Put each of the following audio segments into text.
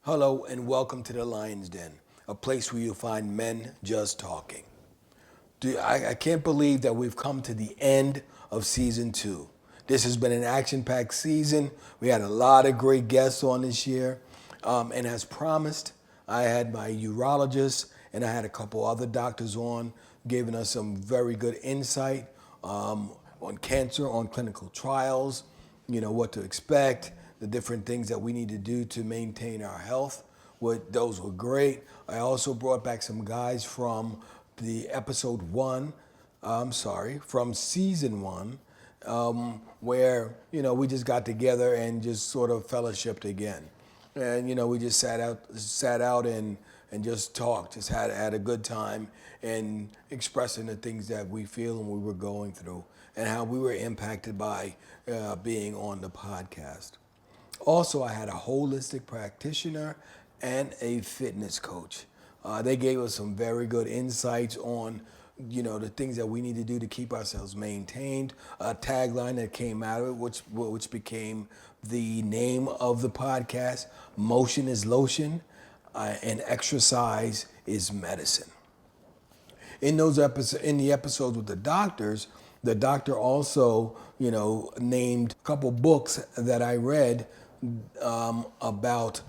Hello and welcome to the Lion's Den, a place where you'll find men just talking. I can't believe that we've come to the end of season 2. This has been an action-packed season. We had a lot of great guests on this year. And as promised, I had my urologist and I had a couple other doctors on, giving us some very good insight on cancer, on clinical trials, what to expect, the different things that we need to do to maintain our health. Those were great. I also brought back some guys from the from season 1, where, we just got together and just sort of fellowshipped again. And, we just sat out and just talked, just had a good time and expressing the things that we feel and we were going through and how we were impacted by being on the podcast. Also, I had a holistic practitioner and a fitness coach. They gave us some very good insights on, the things that we need to do to keep ourselves maintained. A tagline that came out of it, which became the name of the podcast: "Motion is lotion, and exercise is medicine." In the episodes with the doctors, the doctor also, named a couple books that I read about,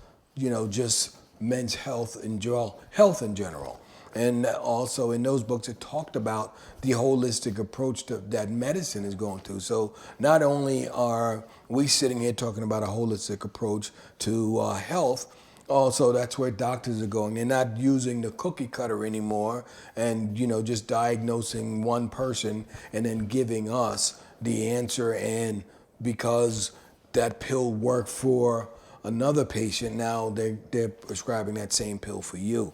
just men's health in general. And also in those books, it talked about the holistic approach that medicine is going through. So not only are we sitting here talking about a holistic approach to health, also that's where doctors are going. They're not using the cookie cutter anymore and, just diagnosing one person and then giving us the answer. And because that pill worked for another patient, now they're prescribing that same pill for you.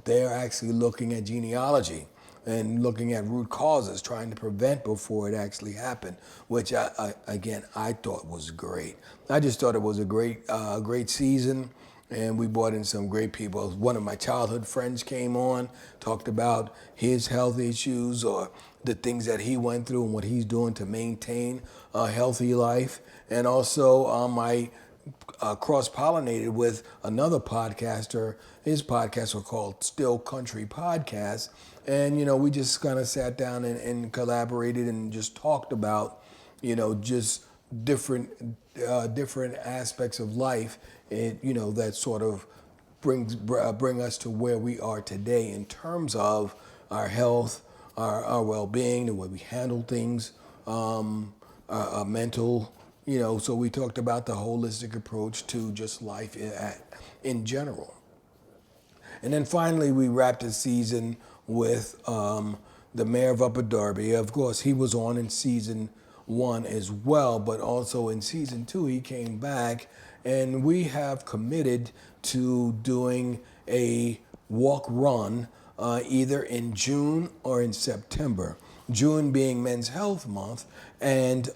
They're actually looking at genealogy and looking at root causes, trying to prevent before it actually happened, which I thought was great. I just thought it was a great season, and we brought in some great people. One of my childhood friends came on, talked about his health issues or the things that he went through and what he's doing to maintain a healthy life. And also I cross-pollinated with another podcaster. His podcasts were called Still Country Podcast. And, we just kind of sat down and collaborated and just talked about, just different aspects of life, that sort of bring us to where we are today in terms of our health, our well-being, the way we handle things, our mental. So we talked about the holistic approach to just life in general. And then finally, we wrapped the season with the mayor of Upper Darby. Of course, he was on in season 1 as well, but also in season 2, he came back, and we have committed to doing a walk-run either in June or in September. June being Men's Health Month, and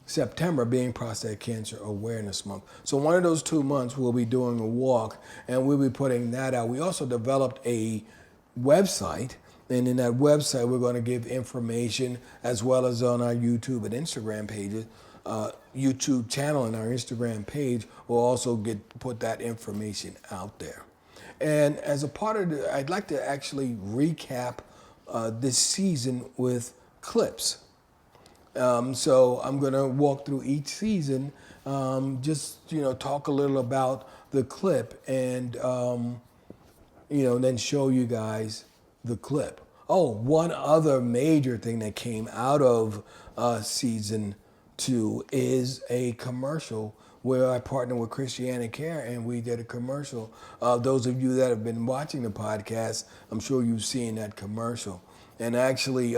September being Prostate Cancer Awareness Month. So one of those 2 months we'll be doing a walk, and we'll be putting that out. We also developed a website, and in that website we're going to give information, as well as on our YouTube and Instagram pages. YouTube channel and our Instagram page will also put that information out there. And as a part of I'd like to actually recap this season with clips. So I'm going to walk through each season, just, talk a little about the clip and, then show you guys the clip. Oh, one other major thing that came out of season 2 is a commercial where I partnered with Christiana Care and we did a commercial. Those of you that have been watching the podcast, I'm sure you've seen that commercial. And actually,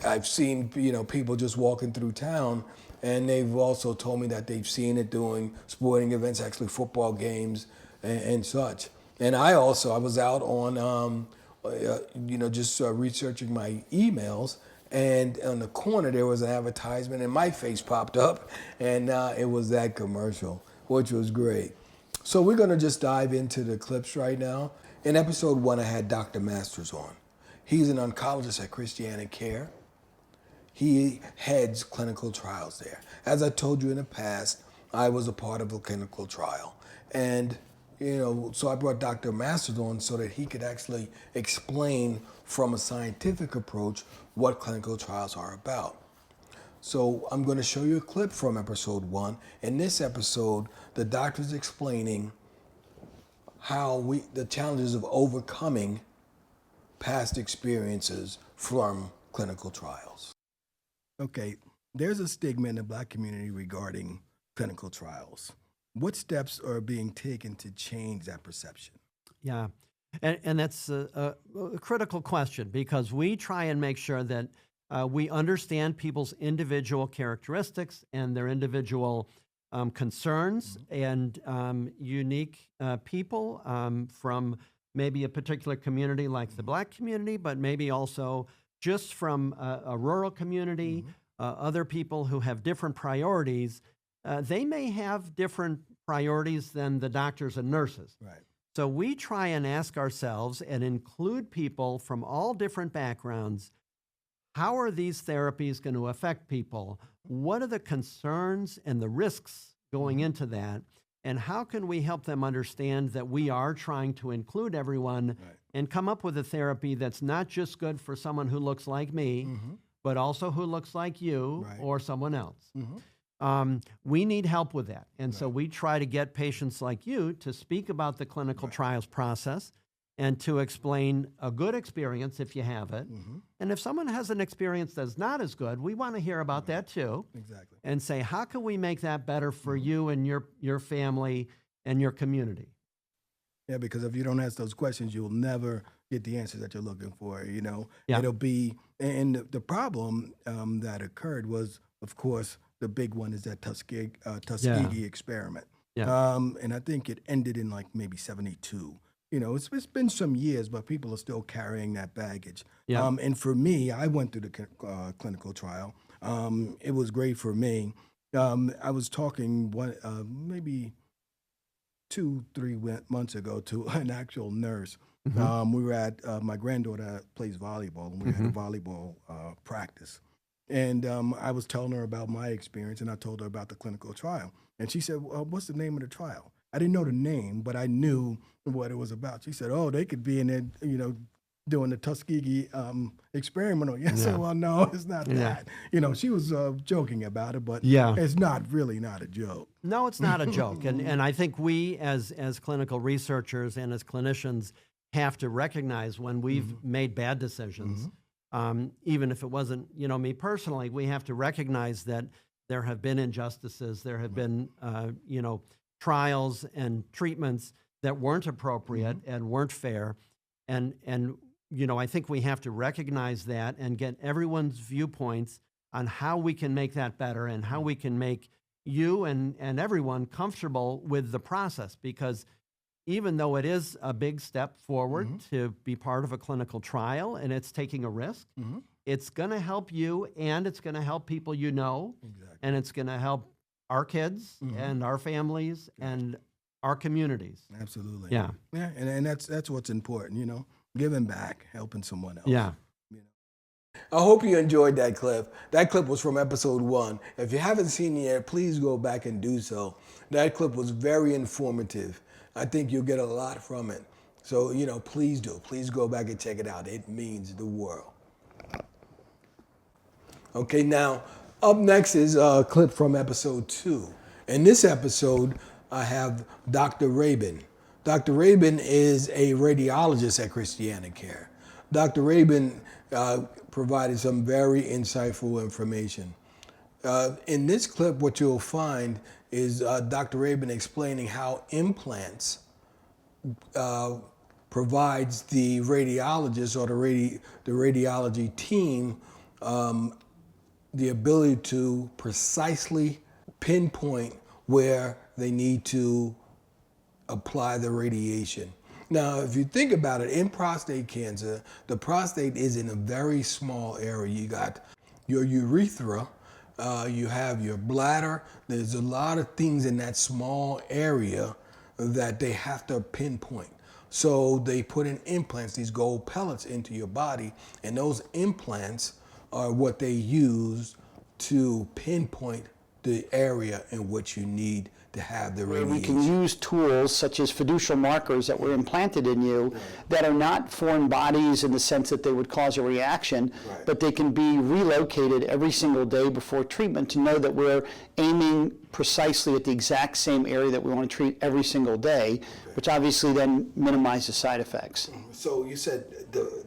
I've seen, people just walking through town, and they've also told me that they've seen it doing sporting events, actually football games and such. And I was out on, just researching my emails, and on the corner there was an advertisement, and my face popped up, and it was that commercial, which was great. So we're going to just dive into the clips right now. In episode 1, I had Dr. Masters on. He's an oncologist at Christiana Care. He heads clinical trials there. As I told you in the past, I was a part of a clinical trial. And, so I brought Dr. Masters on so that he could actually explain from a scientific approach what clinical trials are about. So I'm going to show you a clip from episode 1. In this episode, the doctor's explaining the challenges of overcoming past experiences from clinical trials. Okay, there's a stigma in the Black community regarding clinical trials. What steps are being taken to change that perception? Yeah, and that's a critical question, because we try and make sure that we understand people's individual characteristics and their individual concerns and unique people from maybe a particular community like the Black community, but maybe also just from a rural community, other people who have different priorities. They may have different priorities than the doctors and nurses. Right. So we try and ask ourselves and include people from all different backgrounds. How are these therapies going to affect people? What are the concerns and the risks going into that? And how can we help them understand that we are trying to include everyone and come up with a therapy that's not just good for someone who looks like me, but also who looks like you or someone else? We need help with that. And so we try to get patients like you to speak about the clinical trials process and to explain a good experience if you have it. And if someone has an experience that's not as good, we want to hear about that too. Exactly. And say, how can we make that better for you and your family and your community? Yeah, because if you don't ask those questions, you'll never get the answers that you're looking for. Yeah. It'll be, and the problem that occurred was, of course, the big one is that Tuskegee experiment. Yeah. And I think it ended in like maybe 72. It's been some years, but people are still carrying that baggage. Yeah. And for me, I went through the clinical trial. It was great for me. I was talking maybe 2-3 months ago to an actual nurse. We were at, my granddaughter plays volleyball, and we had a volleyball practice. And I was telling her about my experience, and I told her about the clinical trial. And she said, well, what's the name of the trial? I didn't know the name, but I knew what it was about. She said, oh, they could be in there, doing the Tuskegee experiment on you. I said, well, no, it's not that. She was joking about it, but it's really not a joke. No, it's not a joke. And I think we as clinical researchers and as clinicians have to recognize when we've made bad decisions. Even if it wasn't, me personally, we have to recognize that there have been injustices, there have been, trials and treatments that weren't appropriate and weren't fair. And I think we have to recognize that and get everyone's viewpoints on how we can make that better and how we can make you and everyone comfortable with the process. Because even though it is a big step forward to be part of a clinical trial and it's taking a risk, it's going to help you and it's going to help people and it's going to help our kids and our families and our communities. Absolutely. Yeah. Yeah, and that's what's important, giving back, helping someone else. Yeah. I hope you enjoyed that clip. That clip was from episode 1. If you haven't seen it yet, please go back and do so. That clip was very informative. I think you'll get a lot from it. So, please do. Please go back and check it out. It means the world. Okay, now, up next is a clip from episode 2. In this episode, I have Dr. Rabin. Dr. Rabin is a radiologist at Christiana Care. Dr. Rabin provided some very insightful information. In this clip, what you'll find is Dr. Rabin explaining how implants provides the radiologist or the radiology team the ability to precisely pinpoint where they need to apply the radiation. Now, if you think about it, in prostate cancer, the prostate is in a very small area. You got your urethra, you have your bladder. There's a lot of things in that small area that they have to pinpoint. So they put in implants, these gold pellets into your body, and those implants are what they use to pinpoint the area in which you need to have the where radiation. we can use tools such as fiducial markers that were implanted in you that are not foreign bodies in the sense that they would cause a reaction, but they can be relocated every single day before treatment to know that we're aiming precisely at the exact same area that we want to treat every single day, which obviously then minimizes side effects. So you said the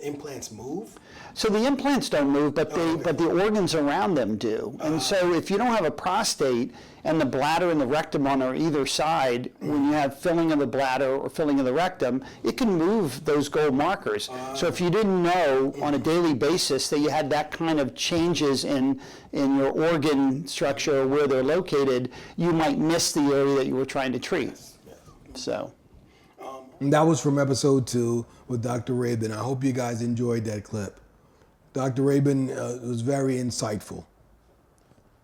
implants move? So the implants don't move, but the organs around them do. And so if you don't have a prostate and the bladder and the rectum on either side, when you have filling of the bladder or filling of the rectum, it can move those gold markers. So if you didn't know on a daily basis that you had that kind of changes in your organ structure or where they're located, you might miss the area that you were trying to treat. So. That was from episode 2 with Dr. Rabin. I hope you guys enjoyed that clip. Dr. Rabin was very insightful.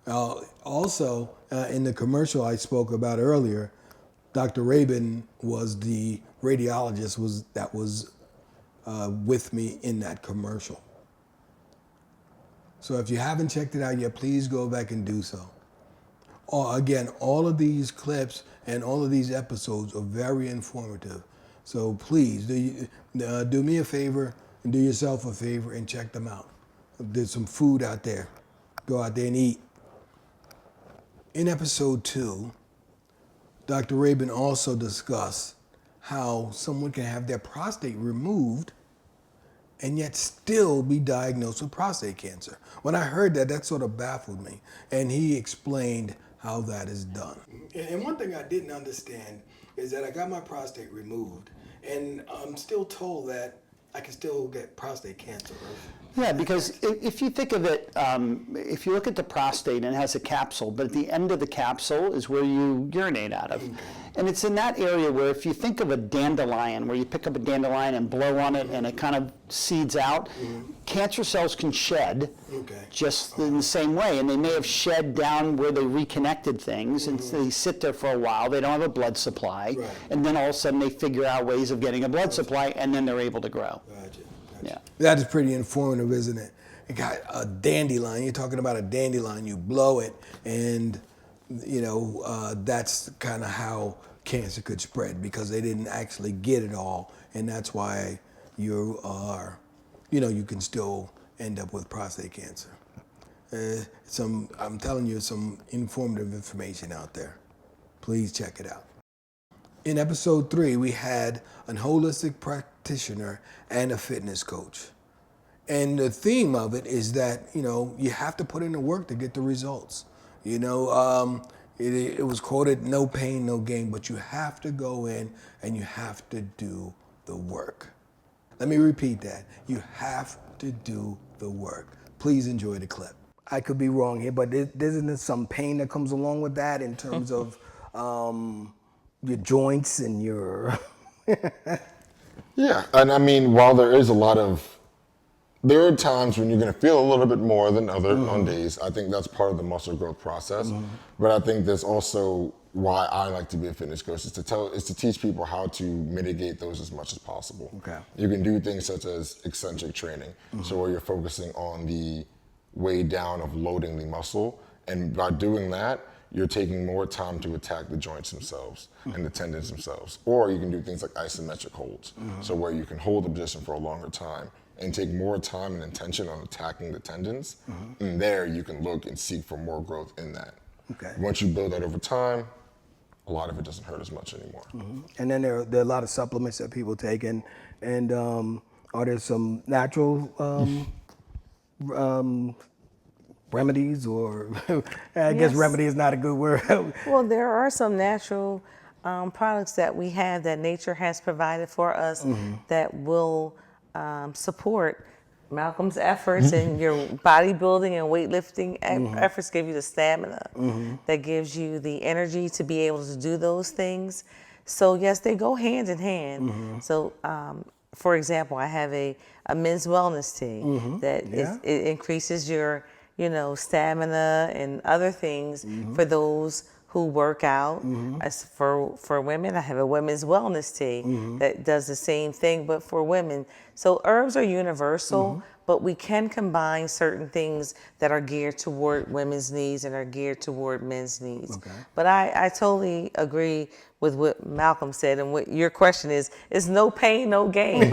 Also, in the commercial I spoke about earlier, Dr. Rabin was the radiologist that was with me in that commercial. So if you haven't checked it out yet, please go back and do so. Again, all of these clips and all of these episodes are very informative. So please, do me a favor and do yourself a favor and check them out. There's some food out there. Go out there and eat. In episode 2, Dr. Rabin also discussed how someone can have their prostate removed and yet still be diagnosed with prostate cancer. When I heard that, that sort of baffled me. And he explained how that is done. And one thing I didn't understand is that I got my prostate removed, and I'm still told that I can still get prostate cancer. Yeah, because if you think of it, if you look at the prostate, and it has a capsule, but at the end of the capsule is where you urinate out of. And it's in that area where if you think of a dandelion, where you pick up a dandelion and blow on it and it kind of seeds out, cancer cells can shed just in the same way. And they may have shed down where they reconnected things, and so they sit there for a while, they don't have a blood supply, and then all of a sudden they figure out ways of getting a blood supply, and then they're able to grow. Yeah. That is pretty informative, isn't it? You got a dandelion, you're talking about a dandelion, you blow it, and that's kind of how cancer could spread, because they didn't actually get it all, and that's why you can still end up with prostate cancer. I'm telling you, some informative information out there. Please check it out. In episode 3, we had a holistic practitioner and a fitness coach. And the theme of it is that, you have to put in the work to get the results. It was quoted, no pain, no gain, but you have to go in and you have to do the work. Let me repeat that. You have to do the work. Please enjoy the clip. I could be wrong here, but isn't some pain that comes along with that in terms of your joints and your... Yeah, and I mean, while there are times when you're going to feel a little bit more than on days. I think that's part of the muscle growth process. But I think there's also why I like to be a fitness coach is to teach people how to mitigate those as much as possible. Okay. You can do things such as eccentric training, so where you're focusing on the way down of loading the muscle, and by doing that, you're taking more time to attack the joints themselves and the tendons themselves. Or you can do things like isometric holds, so where you can hold the position for a longer time and take more time and intention on attacking the tendons. And there you can look and seek for more growth in that. Okay. Once you build that over time, a lot of it doesn't hurt as much anymore. And then there are a lot of supplements that people take, and are there some natural remedies, or I guess remedy is not a good word. Well, there are some natural products that we have that nature has provided for us that will support Malcolm's efforts and your bodybuilding and weightlifting efforts. Give you the stamina that gives you the energy to be able to do those things. So yes, they go hand in hand. So for example, I have a men's wellness tea that it increases your stamina and other things for those who work out. As for women, I have a women's wellness tea that does the same thing, but for women. So herbs are universal, but we can combine certain things that are geared toward women's needs and are geared toward men's needs. Okay. But I totally agree with what Malcolm said, and what your question is no pain, no gain.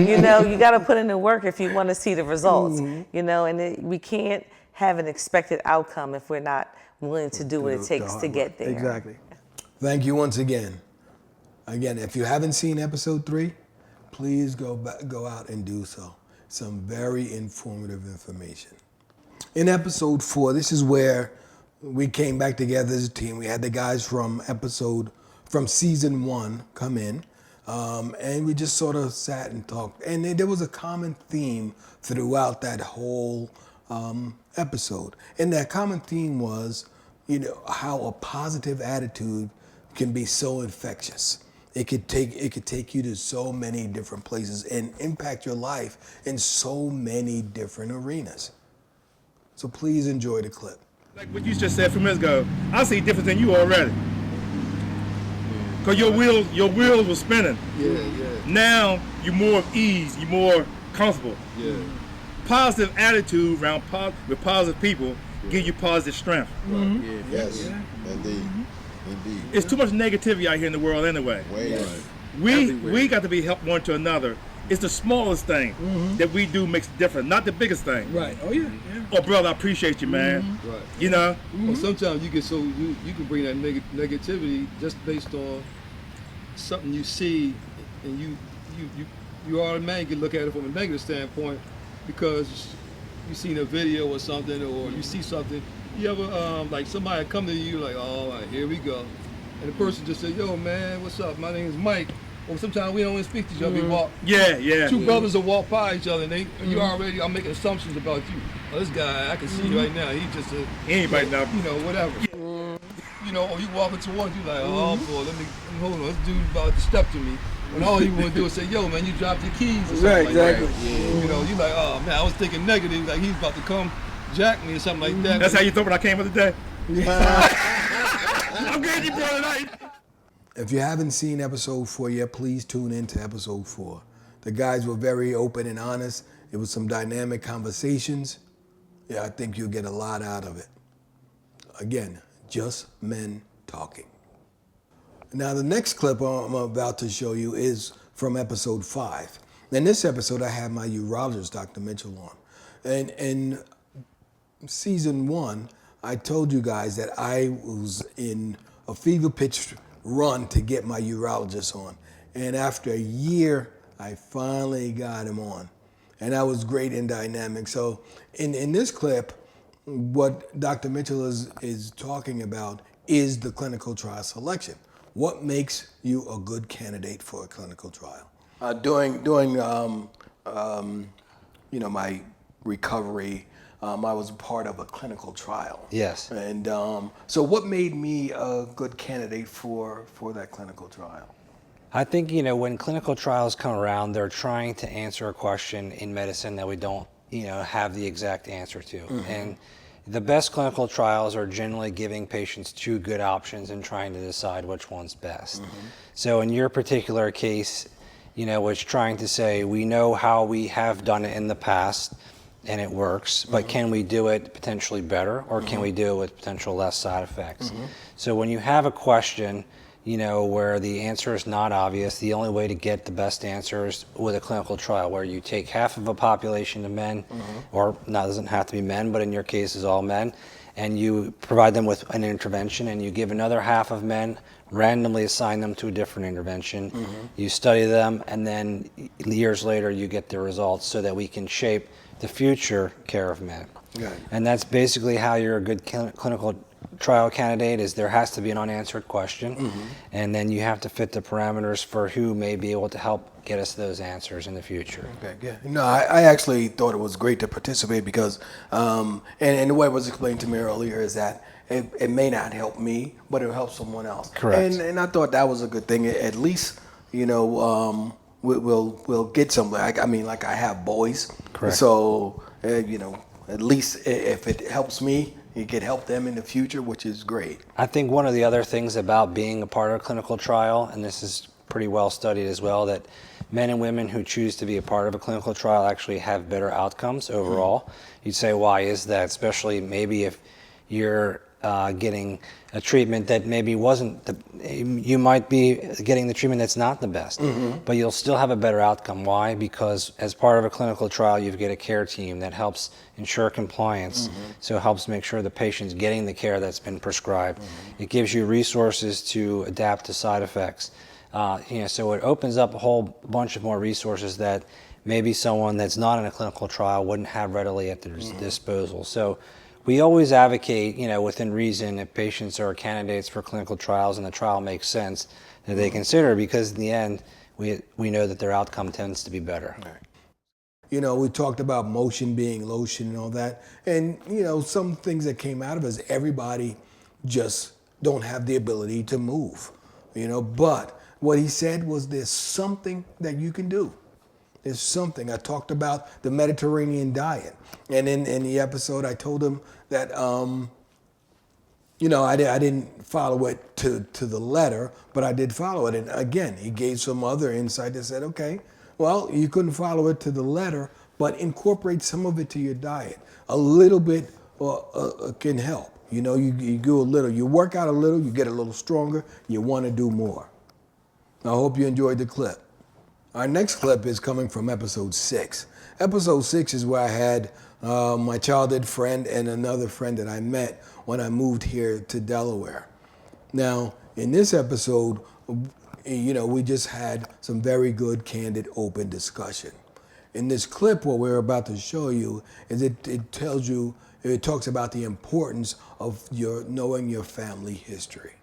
You know, you got to put in the work if you want to see the results, you know, and we can't have an expected outcome if we're not willing to do what it takes to get there. Exactly. Thank you once again. Again, if you haven't seen episode 3, please go out and do so. Some very informative information. In episode 4, this is where we came back together as a team. We had the guys from season 1 come in, and we just sort of sat and talked. And there was a common theme throughout that whole episode. And that common theme was, you know, how a positive attitude can be so infectious. It could take you to so many different places and impact your life in so many different arenas. So please enjoy the clip. Like what you just said a few minutes ago, I see difference in you already. Cause your wheels were spinning. Yeah. Now you're more at ease, you're more comfortable. Yeah. Positive attitude around with positive people give you positive strength. Right. Yes, indeed. Indeed. It's too much negativity out here in the world anyway. Way We got to be help one to another. It's the smallest thing that we do makes a difference, not the biggest thing. Right. Oh yeah. Oh brother, I appreciate you, man. Right. You know? Well, sometimes you get so you can bring that negativity just based on something you see, and you automatically look at it from a negative standpoint because you seen a video or something, or you see something. You ever like somebody come to you like, oh, all right, here we go, and the person just said, yo man, what's up? My name is Mike. Or sometimes we don't even speak to each other. We walk. Yeah. Two brothers will walk by each other, and you already are making assumptions about you. Oh, this guy, I can see right now. He just Anybody know? you know, whatever. You know, or you walking towards you like, oh boy, let me hold on. This dude's about to step to me. When all you want to do is say, yo man, you dropped your keys or something Right, like that. exactly. You know, you like, oh man, I was thinking negative, like he's about to come jack me or something like that. That's how you thought when I came with the day? I'm glad you brought it out. If you haven't seen episode 4 yet, please tune in to episode 4. The guys were very open and honest. It was some dynamic conversations. Yeah, I think you'll get a lot out of it. Again, just men talking. Now, the next clip I'm about to show you is from episode 5. In this episode, I have my urologist, Dr. Mitchell, on. And in season 1, I told you guys that I was in a fever pitch run to get my urologist on. And after a year, I finally got him on. And that was great and dynamic. So in this clip, what Dr. Mitchell is talking about is the clinical trial selection. What makes you a good candidate for a clinical trial? During my recovery, I was part of a clinical trial. Yes. And so what made me a good candidate for that clinical trial? I think, when clinical trials come around, they're trying to answer a question in medicine that we don't, have the exact answer to. Mm-hmm. And the best clinical trials are generally giving patients 2 good options and trying to decide which one's best. Mm-hmm. So in your particular case, it's trying to say, we know how we have done it in the past, and it works, but can we do it potentially better, or can we do it with potential less side effects? So when you have a question, where the answer is not obvious, the only way to get the best answers with a clinical trial, where you take half of a population of men, or not, doesn't have to be men, but in your case is all men, and you provide them with an intervention, and you give another half of men, randomly assign them to a different intervention, you study them, and then years later you get the results so that we can shape the future care of men. Right. And that's basically how you're a good clinical trial candidate, is there has to be an unanswered question, and then you have to fit the parameters for who may be able to help get us those answers in the future. Okay, good. No, I actually thought it was great to participate because, and the way it was explained to me earlier is that it may not help me, but it'll help someone else. Correct. And I thought that was a good thing. At least, we'll get something. Like I have boys. Correct. So, at least if it helps me, it could help them in the future, which is great. I think one of the other things about being a part of a clinical trial, and this is pretty well studied as well, that men and women who choose to be a part of a clinical trial actually have better outcomes overall. You'd say, why is that? Especially maybe if you're getting a treatment that maybe wasn't you might be getting the treatment that's not the best, but you'll still have a better outcome. Why? Because as part of a clinical trial, you get a care team that helps ensure compliance, so it helps make sure the patient's getting the care that's been prescribed. It gives you resources to adapt to side effects. So it opens up a whole bunch of more resources that maybe someone that's not in a clinical trial wouldn't have readily at their disposal. So we always advocate, within reason, if patients are candidates for clinical trials and the trial makes sense, that they consider, because in the end, we know that their outcome tends to be better. Right. We talked about motion being lotion and all that. And, some things that came out of it is everybody just don't have the ability to move, But what he said was there's something that you can do. There's something. I talked about the Mediterranean diet. And in the episode, I told him that, I didn't follow it to the letter, but I did follow it. And again, he gave some other insight that said, okay, well, you couldn't follow it to the letter, but incorporate some of it to your diet. A little bit can help. You do a little, you work out a little, you get a little stronger, you want to do more. I hope you enjoyed the clip. Our next clip is coming from episode 6. Episode 6 is where I had my childhood friend and another friend that I met when I moved here to Delaware. Now, in this episode, we just had some very good, candid, open discussion. In this clip, what we're about to show you is it talks about the importance of knowing your family history.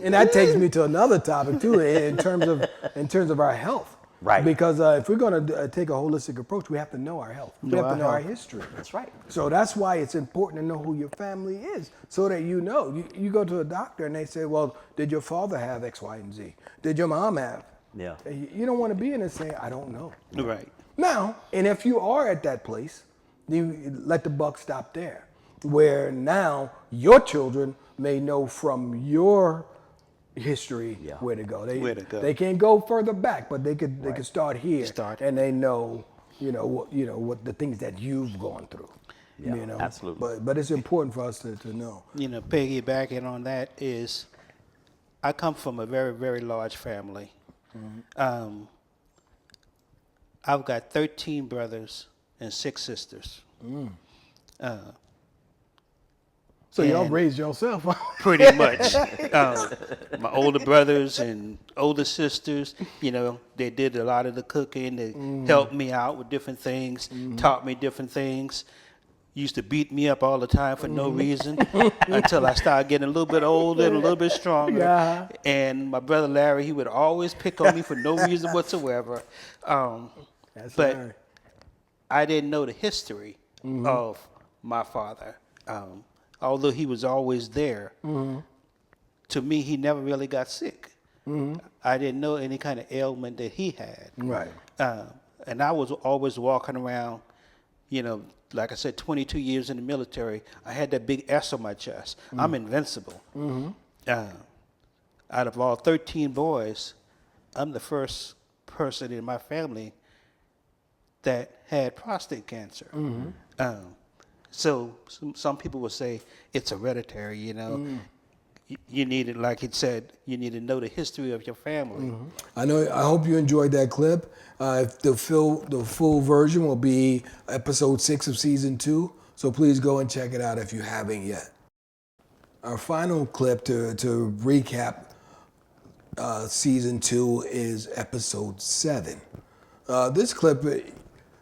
And that takes me to another topic too, in terms of our health. Right. Because if we're going to take a holistic approach, we have to know our health. We have to know our history. That's right. So that's why it's important to know who your family is, so that you know. You go to a doctor and they say, well, did your father have X, Y, and Z? Did your mom have? Yeah. You don't want to be in there saying, I don't know. Right. Now, and if you are at that place, you let the buck stop there, where now your children may know from your history where to go. They can't go further back, but they could start here. And they know, what the things that you've gone through. Yeah, absolutely. But it's important for us to know. Piggybacking on that is, I come from a very, very large family. I've got 13 brothers and 6 sisters. So y'all raised yourself. Pretty much. My older brothers and older sisters, they did a lot of the cooking. They helped me out with different things, taught me different things. Used to beat me up all the time for no reason until I started getting a little bit older and a little bit stronger. Yeah. And my brother Larry, he would always pick on me for no reason whatsoever. But I didn't know the history of my father. Although he was always there, to me, he never really got sick. I didn't know any kind of ailment that he had. Right. And I was always walking around, like I said, 22 years in the military. I had that big S on my chest. I'm invincible. Out of all 13 boys, I'm the first person in my family that had prostate cancer. So some people would say it's hereditary, You need it, like it said, you need to know the history of your family. I hope you enjoyed that clip. The full version will be episode 6 of season 2. So please go and check it out if you haven't yet. Our final clip to recap season 2 is episode 7. This clip,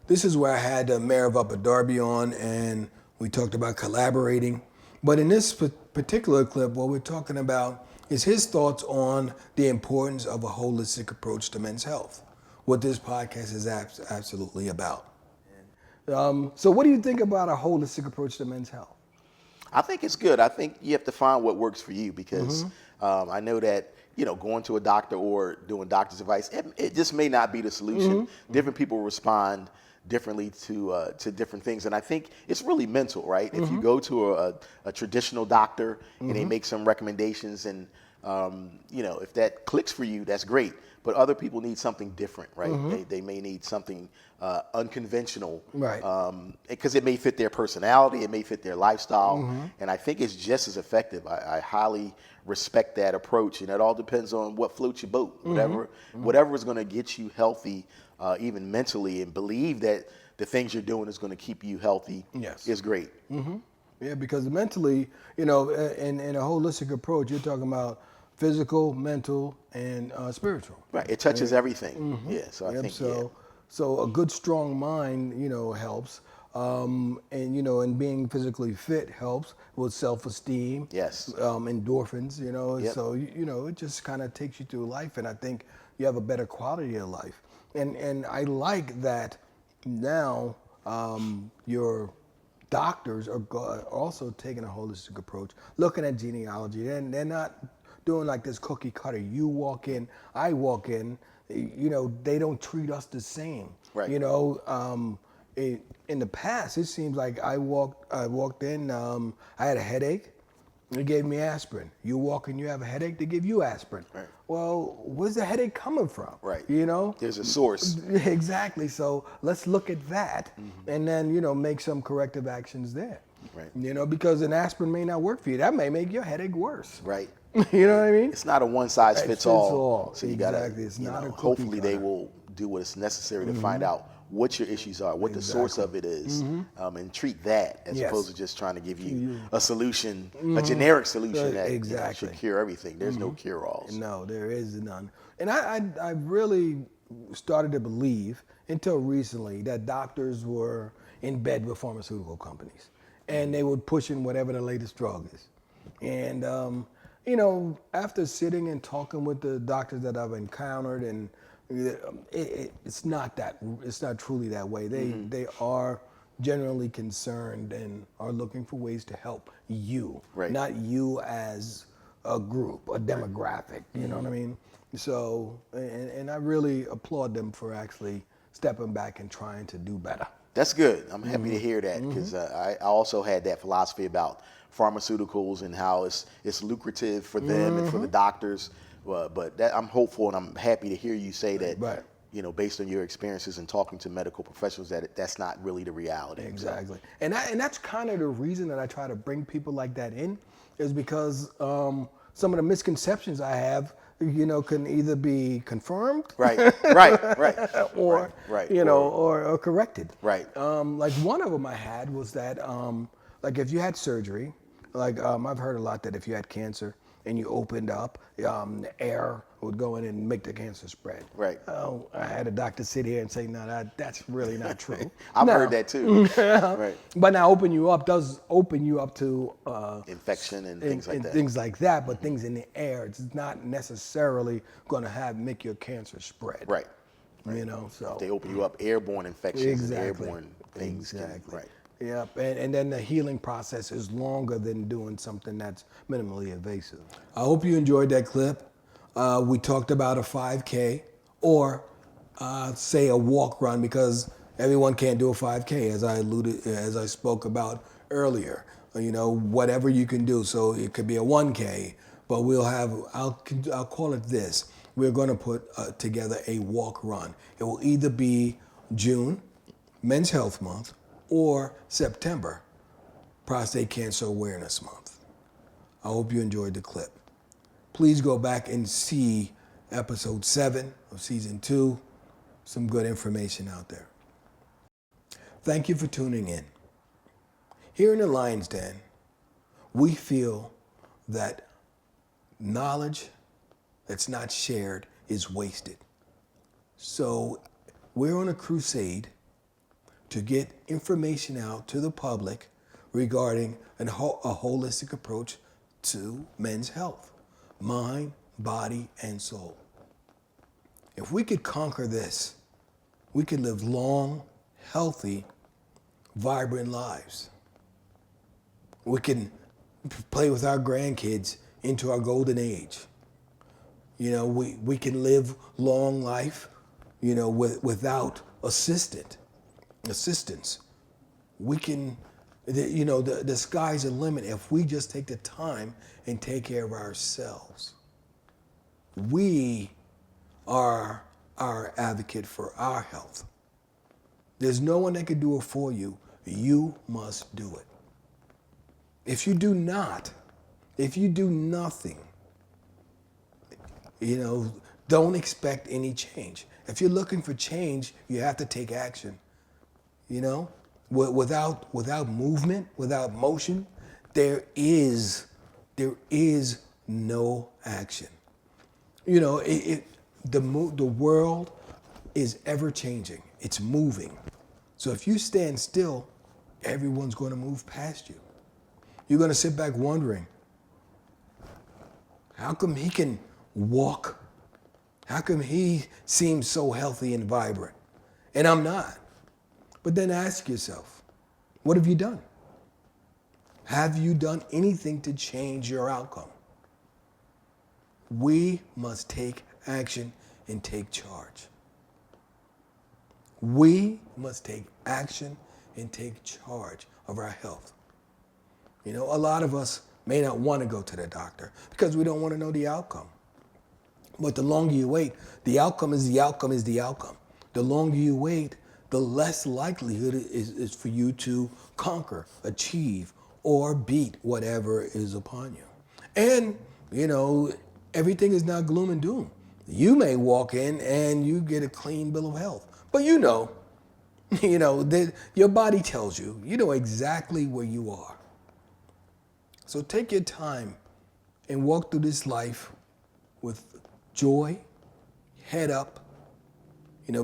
this is where I had the mayor of Upper Darby on, and we talked about collaborating. But in this particular clip, what we're talking about is his thoughts on the importance of a holistic approach to men's health, what this podcast is absolutely about. So what do you think about a holistic approach to men's health? I think it's good. I think you have to find what works for you, because I know that, going to a doctor or doing doctor's advice, it just may not be the solution. Different people respond differently to different things, and I think it's really mental, right? If you go to a traditional doctor and they make some recommendations, and If that clicks for you, that's great. But other people need something different, right? They may need something unconventional, Right. Because it may fit their personality, it may fit their lifestyle, and I think it's just as effective. I highly respect that approach, and it all depends on what floats your boat. Whatever is going to get you healthy, even mentally, and believe that the things you're doing is going to keep you healthy. Yes. Is great. Yeah, because mentally, in a holistic approach, you're talking about physical, mental, and spiritual. Right. It touches everything. Yeah. So I think So a good, strong mind, helps, and being physically fit helps with self-esteem. Yes. Endorphins, Yep. So it just kind of takes you through life, and I think you have a better quality of life. And I like that now your doctors are also taking a holistic approach, looking at genealogy, and they're not doing like this cookie cutter. You walk in, I walk in. They don't treat us the same. Right. In the past, it seems like I walked in, I had a headache. They gave me aspirin. You walk in, you have a headache, they give you aspirin. Right. Well, where's the headache coming from? Right. There's a source. Exactly. So let's look at that, and then make some corrective actions there. Right. Because an aspirin may not work for you. That may make your headache worse. Right. You know what I mean? It's not a one size fits all. So you gotta. Exactly. It's not a cookie hopefully they cutter. will do what is necessary to find out what your issues are, what the source of it is, and treat that as opposed to just trying to give you a solution, a generic solution that should cure everything. There's no cure-alls. No, there is none. And I really started to believe until recently that doctors were in bed with pharmaceutical companies, and they would push in whatever the latest drug is. And after sitting and talking with the doctors that I've encountered, and it's not truly that way. They are generally concerned and are looking for ways to help you, not you as a group, a demographic. You know what I mean? So, and I really applaud them for actually stepping back and trying to do better. That's good. I'm happy to hear that, because I also had that philosophy about pharmaceuticals and how it's lucrative for them and for the doctors. But I'm hopeful, and I'm happy to hear you say that, based on your experiences and talking to medical professionals, that's not really the reality. Exactly. And that's kind of the reason that I try to bring people like that in, is because some of the misconceptions I have, can either be confirmed, or or corrected. Right. Like one of them I had was that, like if you had surgery, like I've heard a lot that if you had cancer and you opened up, the air would go in and make the cancer spread. Right. I had a doctor sit here and say, no, that's really not true. I've heard that too. Right. But now does open you up to infection and things like that. Things like that, but things in the air, it's not necessarily going to make your cancer spread. Right. So if they open you up, airborne infections and airborne things. Right. Yep, and then the healing process is longer than doing something that's minimally invasive. I hope you enjoyed that clip. We talked about a 5K or say a walk run, because everyone can't do a 5K, as I spoke about earlier. Whatever you can do. So it could be a 1K, but I'll call it this. We're going to put together a walk run. It will either be June, Men's Health Month, or September, Prostate Cancer Awareness Month. I hope you enjoyed the clip. Please go back and see episode 7 of season 2. Some good information out there. Thank you for tuning in. Here in the Lion's Den, we feel that knowledge that's not shared is wasted. So we're on a crusade to get information out to the public regarding a holistic approach to men's health, mind, body, and soul. If we could conquer this, we could live long, healthy, vibrant lives. We can play with our grandkids into our golden age. We can live long life, without assistance. We can, the sky's the limit if we just take the time and take care of ourselves. We are our advocate for our health. There's no one that can do it for you. You must do it. If you do not, if you do nothing, don't expect any change. If you're looking for change, you have to take action. Without movement, without motion, there is no action. The world is ever changing. It's moving. So if you stand still, everyone's going to move past you. You're going to sit back wondering, how come he can walk? How come he seems so healthy and vibrant? And I'm not. But then ask yourself, what have you done? Have you done anything to change your outcome? We must take action and take charge. We must take action and take charge of our health. A lot of us may not want to go to the doctor because we don't want to know the outcome. But the longer you wait, the outcome is the outcome is the outcome. The longer you wait, the less likelihood is for you to conquer, achieve, or beat whatever is upon you. And, everything is not gloom and doom. You may walk in and you get a clean bill of health. But your body tells you, exactly where you are. So take your time and walk through this life with joy, head up,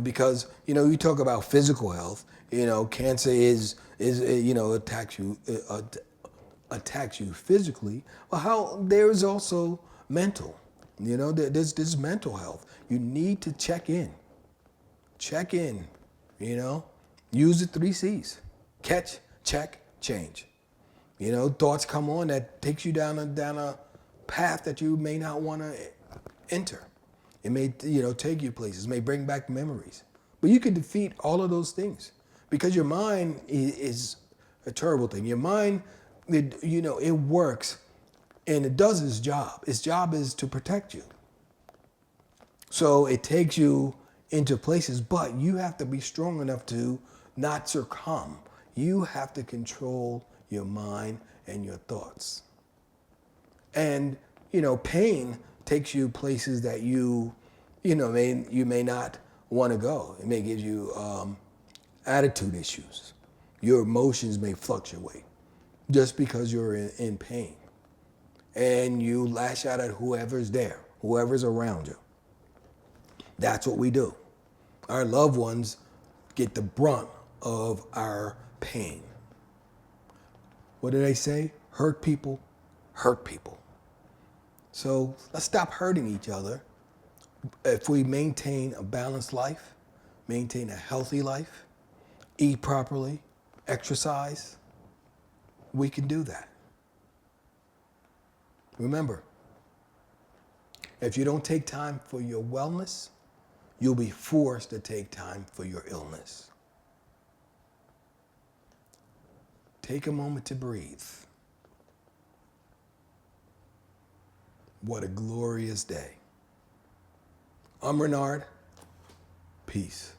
because, you talk about physical health, cancer attacks you physically. Well, there's also mental, there's mental health. You need to check in, use the 3 C's, catch, check, change. Thoughts come on that takes you down a path that you may not want to enter. It may, take you places, may bring back memories. But you can defeat all of those things because your mind is a terrible thing. Your mind, it works and it does its job. Its job is to protect you. So it takes you into places, but you have to be strong enough to not succumb. You have to control your mind and your thoughts. And, pain takes you places that you may not want to go. It may give you attitude issues. Your emotions may fluctuate just because you're in pain. And you lash out at whoever's there, whoever's around you. That's what we do. Our loved ones get the brunt of our pain. What do they say? Hurt people, hurt people. So let's stop hurting each other. If we maintain a balanced life, maintain a healthy life, eat properly, exercise, we can do that. Remember, if you don't take time for your wellness, you'll be forced to take time for your illness. Take a moment to breathe. What a glorious day. I'm Renard. Peace.